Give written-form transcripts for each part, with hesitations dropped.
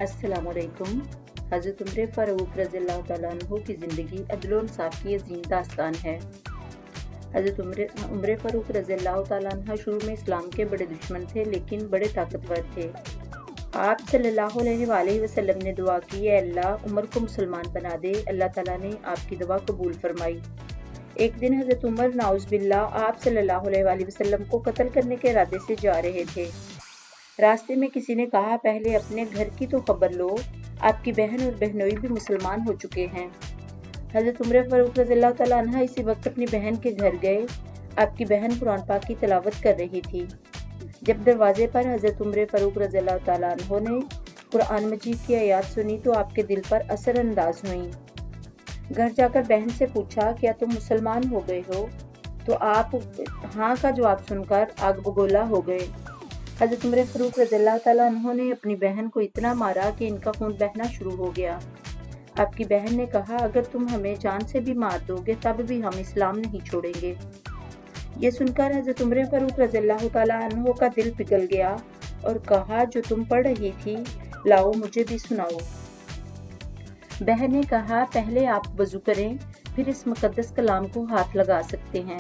अस्सलाम वालेकुम। हज़रत उमर फ़ारूक रज़ियल्लाहु तआला अन्हु की ज़िंदगी अदल और इंसाफ की अजीम दास्तान है। हज़रत उमर फ़ारूक रज़ियल्लाहु तआला अन्हु शुरू में इस्लाम के बड़े दुश्मन थे, लेकिन बड़े ताकतवर थे। आप सल्लल्लाहु अलैहि वसल्लम ने दुआ की, ऐ अल्लाह उमर को मुसलमान बना दे। अल्लाह ताला ने आपकी दुआ कबूल फरमाई। एक दिन हज़रत उमर नाउज़ बिल्लाह आप सल्लल्लाहु अलैहि वसल्लम को कत्ल करने के इरादे से जा रहे थे। रास्ते में किसी ने कहा, पहले अपने घर की तो खबर लो, आपकी बहन और बहनोई भी मुसलमान हो चुके हैं। हज़रत उमर फ़ारूक रज़ियल्लाहु तआला अन्हा इसी वक्त अपनी बहन के घर गए। आपकी बहन कुरान पाक की तिलावत कर रही थी। जब दरवाजे पर हज़रत उमर फ़ारूक रज़ियल्लाहु तआला अन्हु ने कुरान मजीद की आयत सुनी तो आपके दिल पर असर अंदाज हुई। घर जाकर बहन से पूछा, क्या तुम मुसलमान हो गए हो? तो आप हाँ का जवाब सुनकर आग बगोला हो गए। हज़रत उमर फ़ारूक रज़ियल्लाहु तआला अन्हु ने अपनी बहन को इतना मारा कि इनका खून बहना शुरू हो गया। आपकी बहन ने कहा, अगर तुम हमें जान से भी मार दोगे तब भी हम इस्लाम नहीं छोड़ेंगे। ये सुनकर हज़रत उमर फ़ारूक रज़ियल्लाहु तआला अन्हु का दिल पिघल गया और कहा, जो तुम पढ़ रही थी लाओ मुझे भी सुनाओ। बहन ने कहा, पहले आप वज़ू करें, फिर इस मुक़द्दस कलाम को हाथ लगा सकते हैं।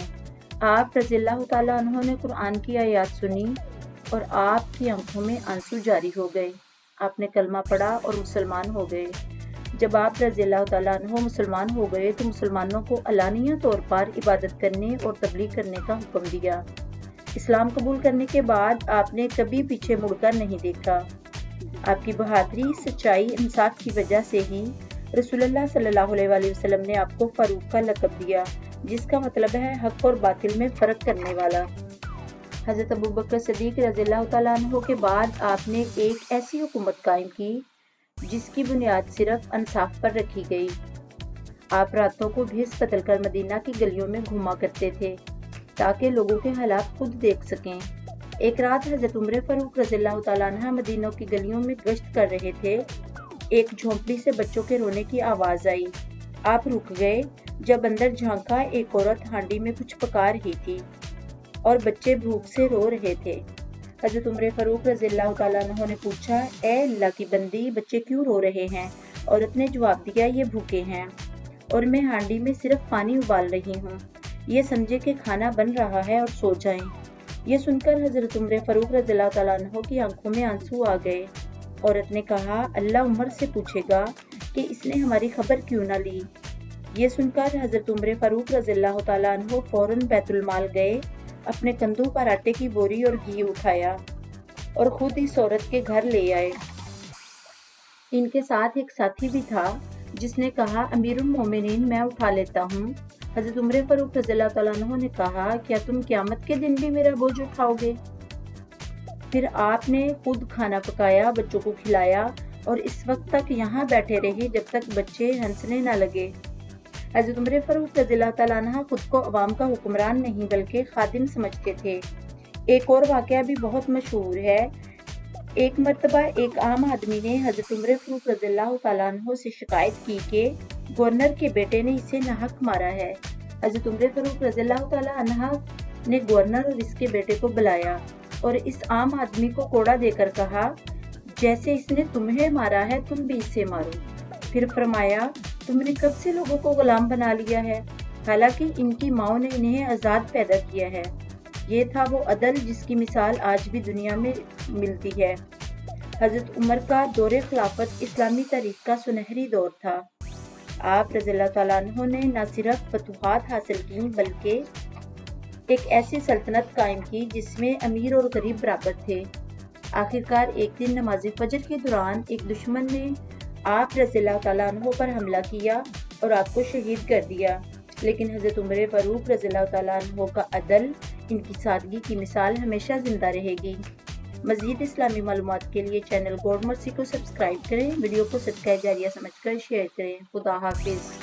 आप रज़ियल्लाहु तआला अन्हु ने कुरान की आयत सुनी और आपकी आंखों में आंसू जारी हो गए। आपने कलमा पढ़ा और मुसलमान हो गए। जब आप रज़ियल्लाहु तआला अन्हु मुसलमान हो गए तो मुसलमानों को अलानिया तौर पर इबादत करने और तबलीग करने का हुक्म दिया। इस्लाम कबूल करने के बाद आपने कभी पीछे मुड़कर नहीं देखा। आपकी बहादुरी, सच्चाई, इंसाफ की वजह से ही रसूलुल्लाह सल्लल्लाहु अलैहि वसल्लम ने आपको फारूक का लक़ब दिया, जिसका मतलब है हक और बातिल में फ़र्क करने वाला। हज़रत अबू बकर सिद्दीक़ रज़ियल्लाहु तआला अन्हु के बाद आपने एक ऐसी हुकूमत कायम की जिसकी बुनियाद सिर्फ इंसाफ पर रखी गई। आप रातों को भेस बदलकर मदीना की गलियों में घूमा करते थे ताकि लोगों के हालात खुद देख सकें। एक रात हज़रत उमर फ़ारूक रज़ियल्लाहु तआला अन्हु मदीना की गलियों में गश्त कर रहे थे। एक झोंपड़ी से बच्चों के रोने की आवाज़ आई। आप रुक गए। जब अंदर झांका, एक औरत हांडी में कुछ पका रही थी और बच्चे भूख से रो रहे थे। हज़रत उमर फ़ारूक रज़ियल्लाहु तआला अन्हु ने पूछा, ए अल्लाह की बंदी, बच्चे क्यों रो रहे हैं? औरत ने जवाब दिया, ये भूखे हैं और मैं हांडी में सिर्फ पानी उबाल रही हूँ। ये समझे कि खाना बन रहा है और सो जाएं। ये सुनकर हज़रत उमर फ़ारूक रज़ियल्लाहु तआला अन्हु की आंखों में आंसू आ गए। औरत ने कहा, अल्लाह उमर से पूछेगा कि इसने हमारी खबर क्यों ना ली। ये सुनकर हज़रत उमर फ़ारूक रज़ियल्लाहु तआला अन्हु फौरन बैतुल माल गए, अपने कंधों पर आटे की बोरी और घी उठाया और खुद इस औरत के घर ले आए। इनके साथ एक साथी भी था जिसने कहा, अमीरुल मोमिनीन, मैं उठा लेता हूँ। हज़रत उमर फ़ारूक रज़ियल्लाहु तआला अन्हु ने कहा, क्या तुम क़यामत के दिन भी मेरा बोझ उठाओगे? फिर आपने खुद खाना पकाया, बच्चों को खिलाया और इस वक्त तक यहाँ बैठे रहे जब तक बच्चे हंसने न लगे। हज़रत उमर फ़ारूक रज़ियल्लाहु तआला अन्हु खुद को अवाम का हुक्मरान नहीं बल्कि खादिम समझते थे। एक और वाक़या भी बहुत मशहूर है। एक मर्तबा एक आम आदमी ने हज़रत उमर फ़ारूक रज़ियल्लाहु तआला अन्हु से शिकायत की कि गवर्नर के बेटे ने इसे नाहक मारा है। हज़रत उमर फ़ारूक रज़ियल्लाहु तआला अन्हु ने गवर्नर और इसके बेटे को बुलाया और इस आम आदमी को कोड़ा देकर कहा, जैसे इसने तुम्हें मारा है तुम भी इसे मारो। फिर फरमाया, तुमने कब से लोगों को गुलाम बना लिया है, हालांकि इनकी माओ ने इन्हें आज़ाद पैदा किया है। ये था वो अदल जिसकी मिसाल आज भी दुनिया में मिलती है। हज़रत उमर का दौरे खिलाफत इस्लामी तारीख का सुनहरी दौर था। आप रज़ियल्लाहु तआला अन्हु ने न सिर्फ फतूहात हासिल की बल्कि एक ऐसी सल्तनत कायम की जिसमें अमीर और गरीब बराबर थे। आखिरकार एक दिन नमाज़ फजर के दौरान एक दुश्मन ने आप रज़ियल्लाहु तआला अन्हु पर हमला किया और आपको शहीद कर दिया, लेकिन हज़रत उमर फ़ारूक रज़ियल्लाहु तआला अन्हु का अदल, इनकी सादगी की मिसाल हमेशा जिंदा रहेगी। मज़ीद इस्लामी मालूमात के लिए चैनल गॉड मर्सी को सब्सक्राइब करें। वीडियो को सदका जारिया समझकर शेयर करें। खुदा हाफिज़।